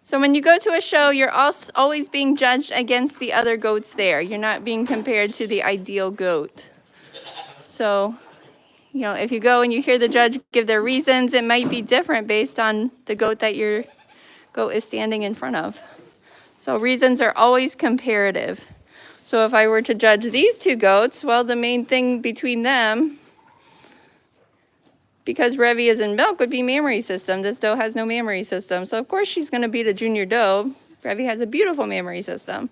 So when you go to a show, you're always being judged against the other goats there. You're not being compared to the ideal goat. So, you know, if you go and you hear the judge give their reasons, it might be different based on the goat that your goat is standing in front of. So reasons are always comparative. So if I were to judge these 2 goats, well, the main thing between them, because Revy is in milk, would be memory system. This doe has no memory system. So of course she's going to beat a junior doe. Revy has a beautiful memory system.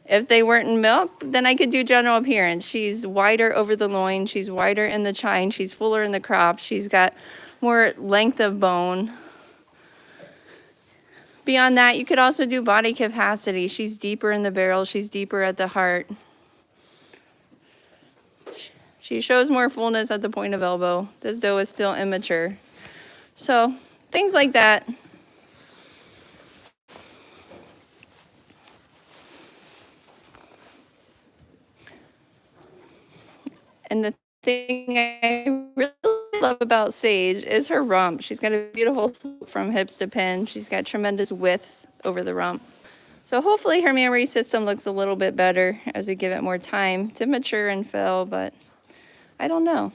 If they weren't in milk, then I could do general appearance. She's wider over the loin. She's wider in the chine. She's fuller in the crop. She's got more length of bone. Beyond that, you could also do body capacity. She's deeper in the barrel. She's deeper at the heart. She shows more fullness at the point of elbow. This doe is still immature. So things like that. And the thing I really love about Sage is her rump. She's got a beautiful slope from hips to pin. She's got tremendous width over the rump. So hopefully her memory system looks a little bit better as we give it more time to mature and fill, but I don't know.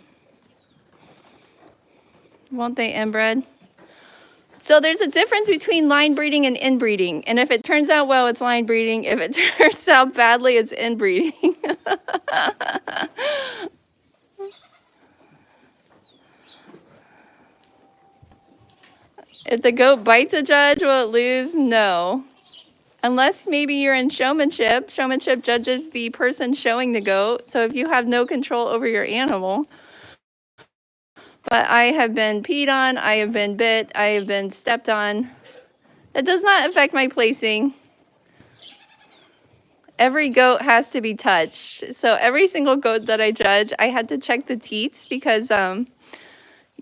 Won't they inbred? So there's a difference between line breeding and inbreeding. And if it turns out well, it's line breeding. If it turns out badly, it's inbreeding. If the goat bites a judge, will it lose? No. Unless maybe you're in showmanship. Showmanship judges the person showing the goat. So if you have no control over your animal. But I have been peed on, I have been bit, I have been stepped on. It does not affect my placing. Every goat has to be touched. So every single goat that I judge, I had to check the teats because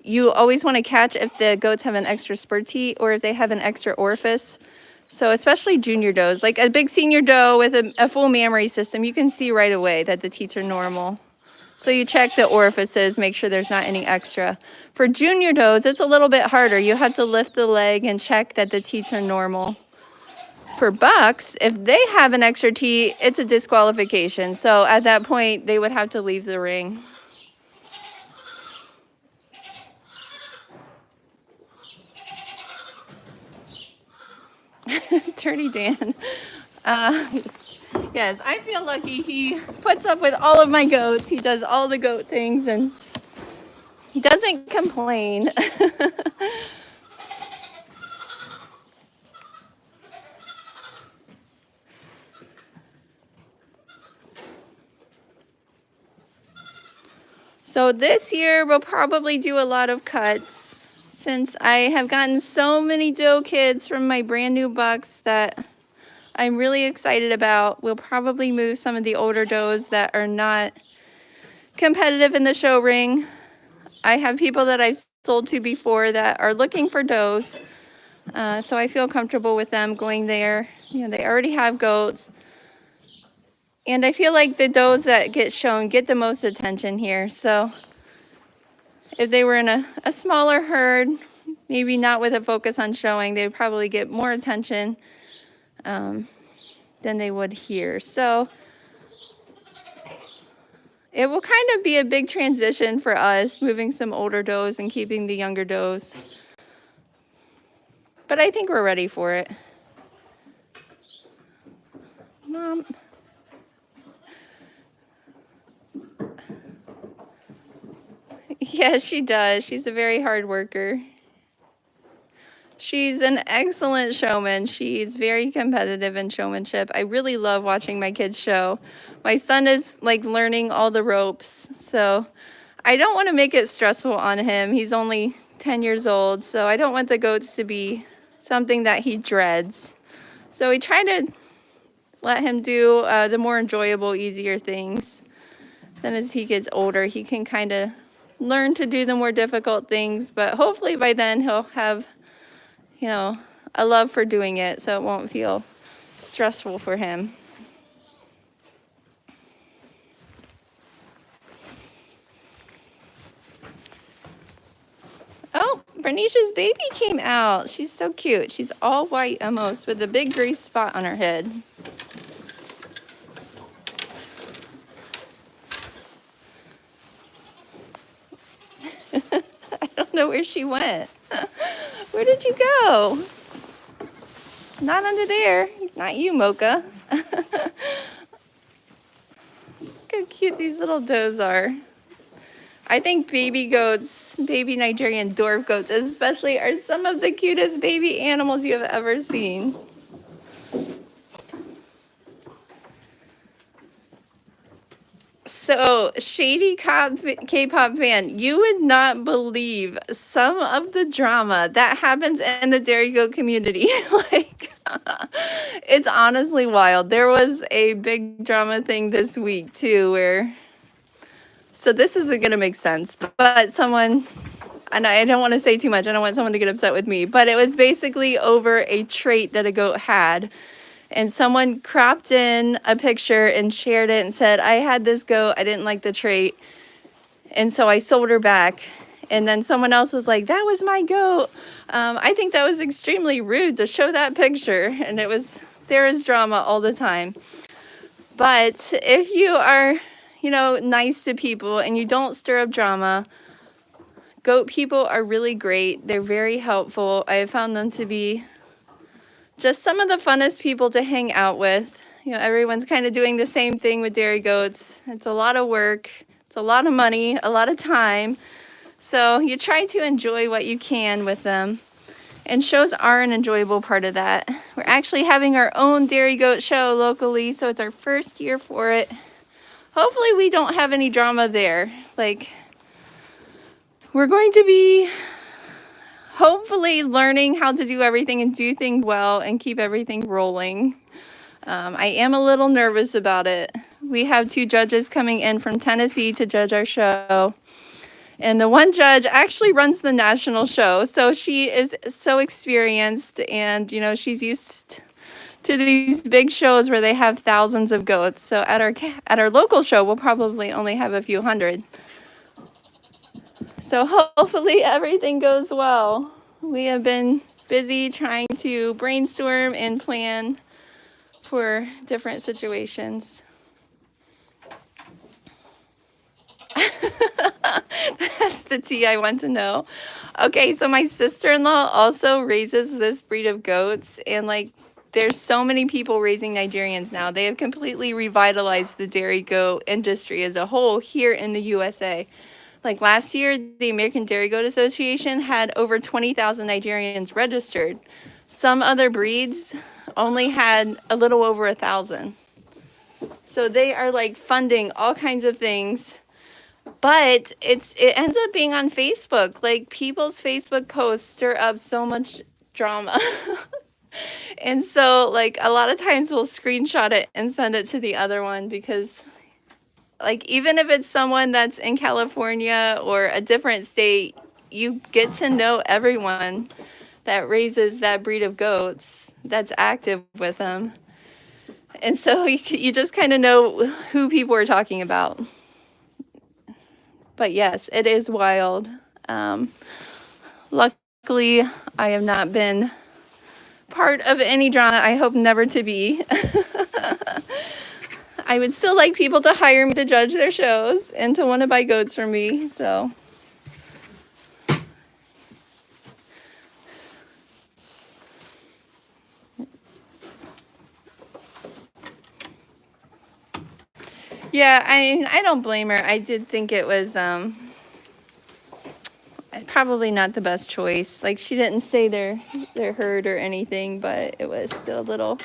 you always want to catch if the goats have an extra spur teat or if they have an extra orifice. So especially junior does, like a big senior doe with a full mammary system, you can see right away that the teats are normal. So you check the orifices, make sure there's not any extra. For junior does, it's a little bit harder. You have to lift the leg and check that the teats are normal. For bucks, if they have an extra teat, it's a disqualification. So at that point, they would have to leave the ring. Dirty Dan. Yes, I feel lucky. He puts up with all of my goats. He does all the goat things and he doesn't complain. So this year we'll probably do a lot of cuts since I have gotten so many doe kids from my brand new bucks that I'm really excited about. We'll probably move some of the older does that are not competitive in the show ring. I have people that I've sold to before that are looking for does, so I feel comfortable with them going there. You know, they already have goats. And I feel like the does that get shown get the most attention here. So if they were in a smaller herd, maybe not with a focus on showing, they would probably get more attention than they would here. So it will kind of be a big transition for us, moving some older does and keeping the younger does. But I think we're ready for it. Mom. Yeah, she does. She's a very hard worker. She's an excellent showman. She's very competitive in showmanship. I really love watching my kids show. My son is like learning all the ropes, so I don't want to make it stressful on him. He's only 10 years old, so I don't want the goats to be something that he dreads. So we try to let him do the more enjoyable, easier things. Then as he gets older, he can kind of learn to do the more difficult things, but hopefully by then he'll have, you know, a love for doing it, so it won't feel stressful for him. Oh, Bernice's baby came out. She's so cute. She's all white almost with a big gray spot on her head. I don't know where she went. Where did you go? Not under there. Not you, Mocha. Look how cute these little does are. I think baby goats, baby Nigerian dwarf goats especially, are some of the cutest baby animals you have ever seen. So, Shady K-pop fan, you would not believe some of the drama that happens in the dairy goat community. Like, it's honestly wild. There was a big drama thing this week too where, so this isn't going to make sense, but someone, and I don't want to say too much, I don't want someone to get upset with me, but it was basically over a trait that a goat had. And someone cropped in a picture and shared it and said, I had this goat, I didn't like the trait, and so I sold her back. And then someone else was like, that was my goat. I think that was extremely rude to show that picture. And there is drama all the time. But if you are, you know, nice to people and you don't stir up drama, goat people are really great. They're very helpful. I have found them to be just some of the funnest people to hang out with. You know, everyone's kind of doing the same thing with dairy goats. It's a lot of work. It's a lot of money, a lot of time. So you try to enjoy what you can with them. And shows are an enjoyable part of that. We're actually having our own dairy goat show locally, so it's our first year for it. Hopefully we don't have any drama there. Like, we're going to be hopefully learning how to do everything and do things well and keep everything rolling. I am a little nervous about it. We have 2 judges coming in from Tennessee to judge our show. And the one judge actually runs the national show. So she is so experienced and, you know, she's used to these big shows where they have thousands of goats. So at our local show, we'll probably only have a few hundred. So hopefully everything goes well. We have been busy trying to brainstorm and plan for different situations. That's the tea I want to know. Okay, so my sister-in-law also raises this breed of goats, and like there's so many people raising Nigerians now. They have completely revitalized the dairy goat industry as a whole here in the USA. Like last year, the American Dairy Goat Association had over 20,000 Nigerians registered. Some other breeds only had a little over 1,000. So they are like funding all kinds of things. But it ends up being on Facebook. Like people's Facebook posts stir up so much drama. And so like a lot of times we'll screenshot it and send it to the other one because like even if it's someone that's in California or a different state, you get to know everyone that raises that breed of goats that's active with them. And so you just kind of know who people are talking about. But yes, it is wild. Luckily, I have not been part of any drama. I hope never to be. I would still like people to hire me to judge their shows and to want to buy goats from me, so. Yeah, I don't blame her. I did think it was probably not the best choice. Like, she didn't say their herd or anything, but it was still a little,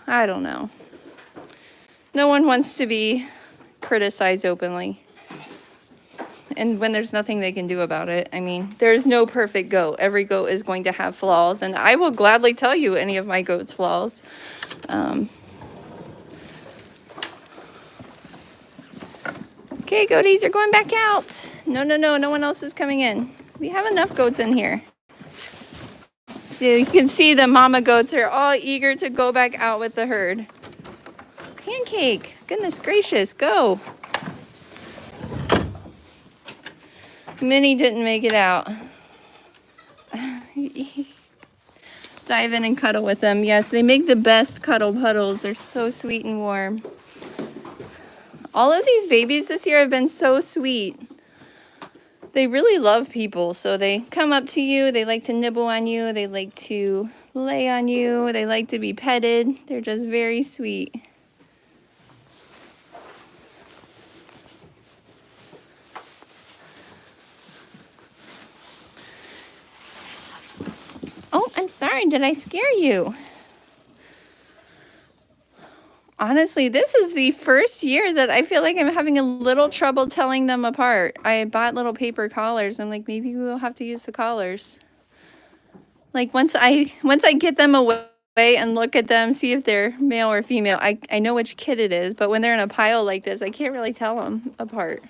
I don't know. No one wants to be criticized openly. And when there's nothing they can do about it. I mean, there's no perfect goat. Every goat is going to have flaws, and I will gladly tell you any of my goats' flaws. Okay, goaties are going back out. No one else is coming in. We have enough goats in here. So you can see the mama goats are all eager to go back out with the herd. Pancake, goodness gracious, go. Minnie didn't make it out. Dive in and cuddle with them. Yes, they make the best cuddle puddles. They're so sweet and warm. All of these babies this year have been so sweet. They really love people, so they come up to you, they like to nibble on you, they like to lay on you, they like to be petted. They're just very sweet. Oh, I'm sorry, did I scare you? Honestly, this is the first year that I feel like I'm having a little trouble telling them apart. I bought little paper collars. I'm like, maybe we'll have to use the collars. Like once I get them away and look at them, see if they're male or female, I know which kid it is, but when they're in a pile like this, I can't really tell them apart.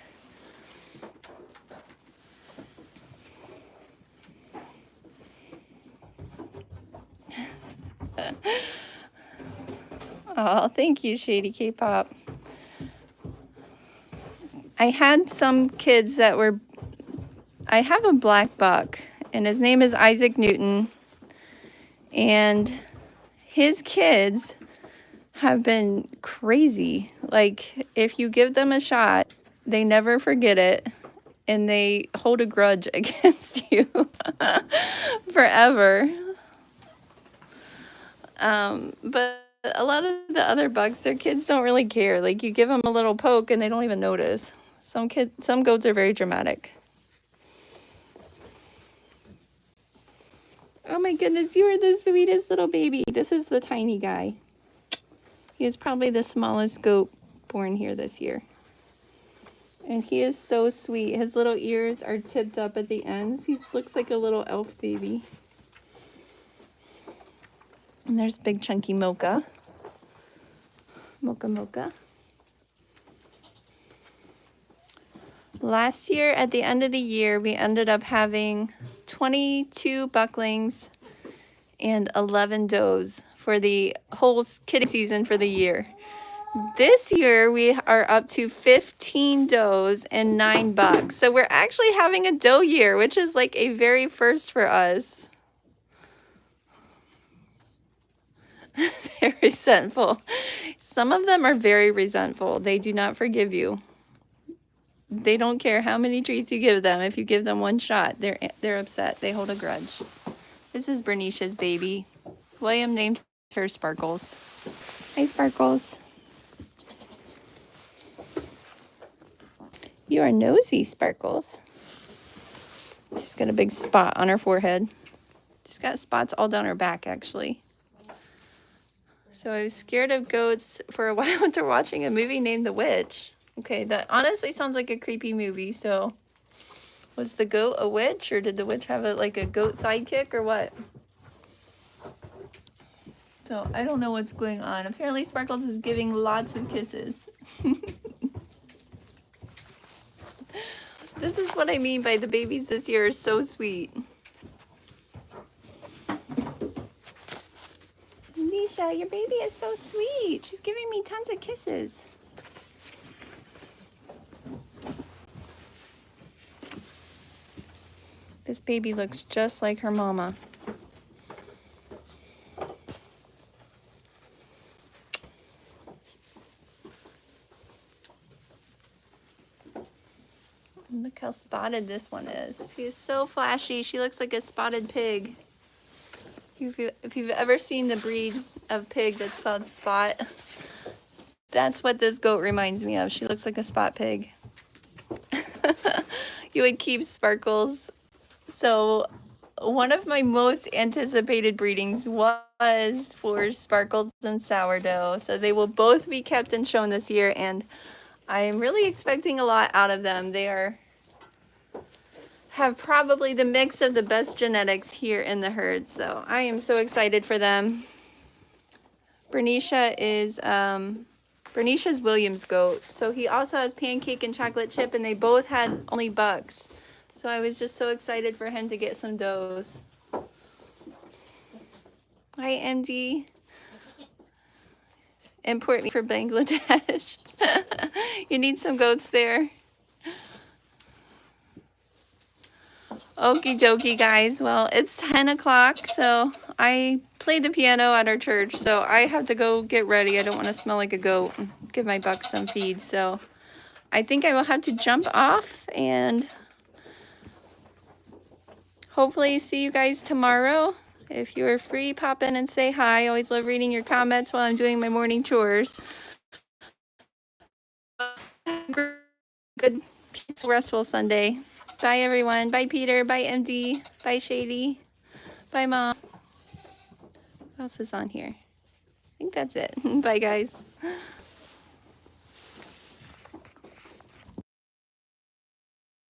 Oh, thank you, Shady K-pop. I had some kids that were, I have a black buck, and his name is Isaac Newton, and his kids have been crazy. Like, if you give them a shot, they never forget it, and they hold a grudge against you forever. But a lot of the other bucks, their kids don't really care. Like, you give them a little poke and they don't even notice. Some goats are very dramatic. Oh my goodness, you are the sweetest little baby. This is the tiny guy. He is probably the smallest goat born here this year. And he is so sweet. His little ears are tipped up at the ends. He looks like a little elf baby. And there's big chunky Mocha. Mocha. Last year, at the end of the year, we ended up having 22 bucklings and 11 does for the whole kidding season for the year. This year, we are up to 15 does and 9 bucks. So we're actually having a doe year, which is like a very first for us. They're resentful. Some of them are very resentful. They do not forgive you. They don't care how many treats you give them. If you give them one shot, they're upset. They hold a grudge. This is Bernice's baby. William named her Sparkles. Hi, Sparkles. You are nosy, Sparkles. She's got a big spot on her forehead. She's got spots all down her back, actually. So I was scared of goats for a while after watching a movie named The Witch. Okay, that honestly sounds like a creepy movie. So was the goat a witch, or did the witch have like a goat sidekick, or what? So I don't know what's going on. Apparently Sparkles is giving lots of kisses. This is what I mean by the babies this year are so sweet. Nisha, your baby is so sweet. She's giving me tons of kisses. This baby looks just like her mama. Look how spotted this one is. She is so flashy. She looks like a spotted pig. If you've ever seen the breed of pig that's called Spot, that's what this goat reminds me of. She looks like a spot pig. You would keep Sparkles. So one of my most anticipated breedings was for Sparkles and Sourdough. So they will both be kept and shown this year, and I am really expecting a lot out of them. They have probably the mix of the best genetics here in the herd, so I am so excited for them. Bernicia is Bernicia's Williams goat, so he also has Pancake and Chocolate Chip, and they both had only bucks, so I was just so excited for him to get some does. Hi, MD. Import me for Bangladesh. You need some goats there. Okie dokie, guys. Well, it's 10 o'clock, so I played the piano at our church, so I have to go get ready. I don't want to smell like a goat and give my bucks some feed, so I think I will have to jump off and hopefully see you guys tomorrow. If you're free, pop in and say hi. I always love reading your comments while I'm doing my morning chores. Good, peaceful, restful Sunday. Bye, everyone. Bye, Peter. Bye, MD. Bye, Shady. Bye, Mom. What else is on here? I think that's it. Bye, guys.